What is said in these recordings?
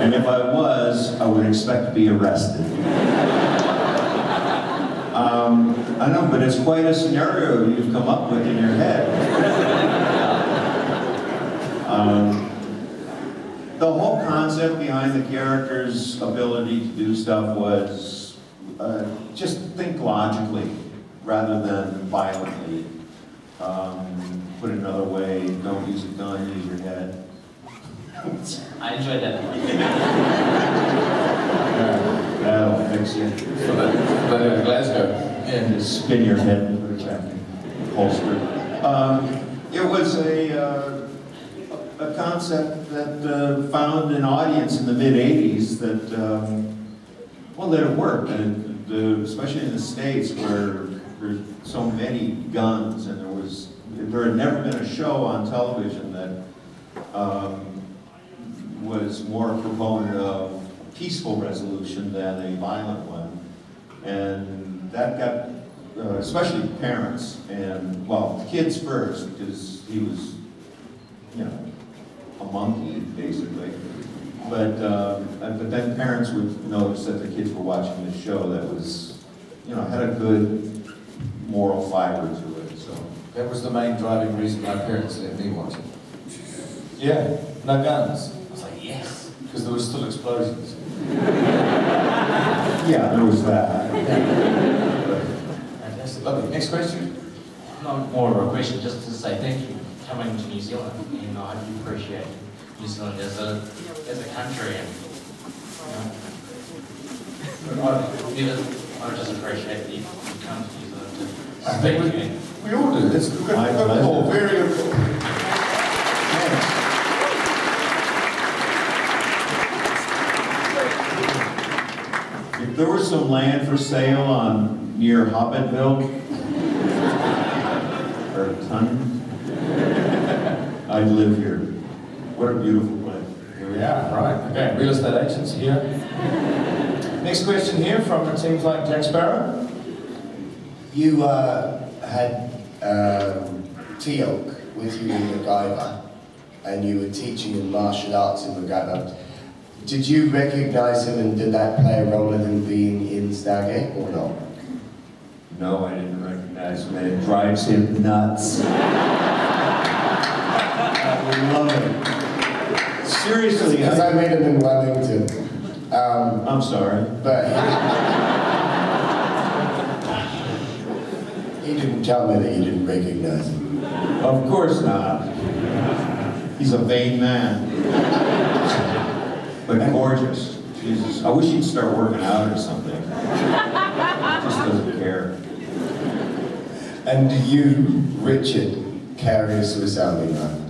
And if I was, I would expect to be arrested. I know, but it's quite a scenario you've come up with in your head. The whole concept behind the character's ability to do stuff was just think logically rather than violently. Put it another way, don't use a gun, use your head. I enjoyed that part. That'll fix you. But in Glasgow. And just spin your head and put it back in holster. It was a concept that found an audience in the mid-'80s that, well, that it worked, and especially in the States where there's so many guns, and there had never been a show on television that was more a proponent of peaceful resolution than a violent one. And that got, especially parents, and, well, the kids first, because he was, you know, a monkey, basically. But then parents would notice that the kids were watching this show that was, you know, had a good moral fiber to it, so. That was the main driving reason my parents let me watch it. Yeah, no guns. I was like, yes, because there were still explosions. Yeah, there was that. Fantastic, lovely. Next question? Not more of a question, just to say thank you for coming to New Zealand, and I do appreciate New Zealand as a country, and I just appreciate that you come to New Zealand to speak to you. We all do. It's all very important. If there was some land for sale near Hobbitville, or Ton, I'd live here. What a beautiful place. Here we are, right. Okay, real estate agents here. Next question here from, it seems like, Jack Sparrow. You had Teal'c with you in MacGyver, and you were teaching him martial arts in MacGyver. Did you recognise him, and did that play a role in him being in Stargate, or not? No, I didn't recognize him, and it drives him nuts. I love it. Seriously. Because I made him in Wellington. I'm sorry. But he didn't tell me that you didn't recognise him. Of course not. He's a vain man. But gorgeous. Jesus. I wish he'd start working out or something. Just doesn't care. And do you, Richard, carry a Swiss Army knife?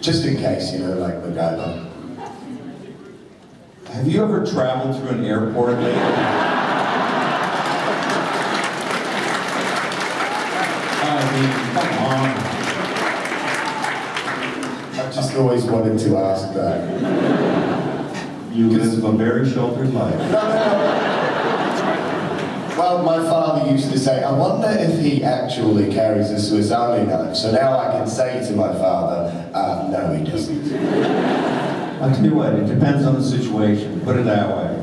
Just in case, you know, like MacGyver. Have you ever traveled through an airport lately? I mean, come on. I've just always wanted to ask that. You live a very sheltered life. No. Well, my father used to say, I wonder if he actually carries a Swiss Army knife. So now I can say to my father, no, he doesn't. I'll tell you what, it depends on the situation. Put it that way.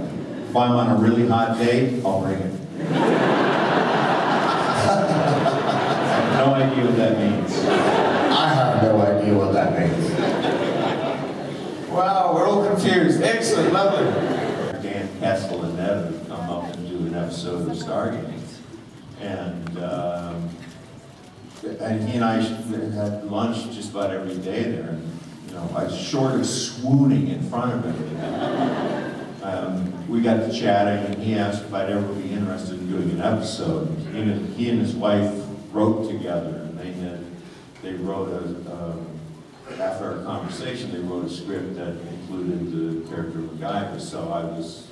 If I'm on a really hot date, I'll bring it. I have no idea what that means. I have no idea what that means. Wow, we're all confused. Excellent, lovely. Dan Kessel and Ned have come up and do an episode of Stargate. And he and I had lunch just about every day there. And, you know, I was short of swooning in front of him. We got to chatting, and he asked if I'd ever be interested in doing an episode. He and his wife wrote together, and they wrote after our conversation, they wrote a script that included the character of MacGyver. So I was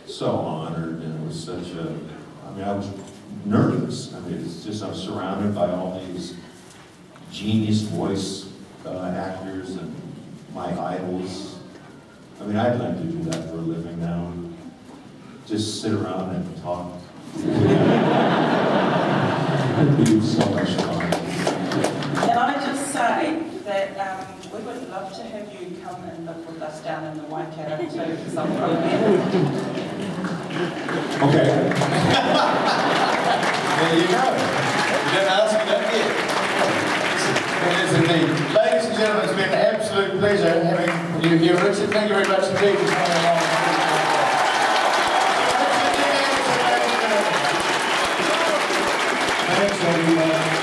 so honored, and it was such a, I mean, I was nervous. I mean, it's just, I'm surrounded by all these genius voice actors and my idols. I mean, I'd like to do that for a living now. Just sit around and talk. It'd be so much fun. Can I just say that we would love to have you come and live with us boats down in the Waikato too, because I'm from there. Okay. There you go. You don't ask, you don't get. It is indeed. Ladies and gentlemen, it's been an absolute pleasure having you here, Richard. Thank you very much indeed for coming along. Thanks, everyone.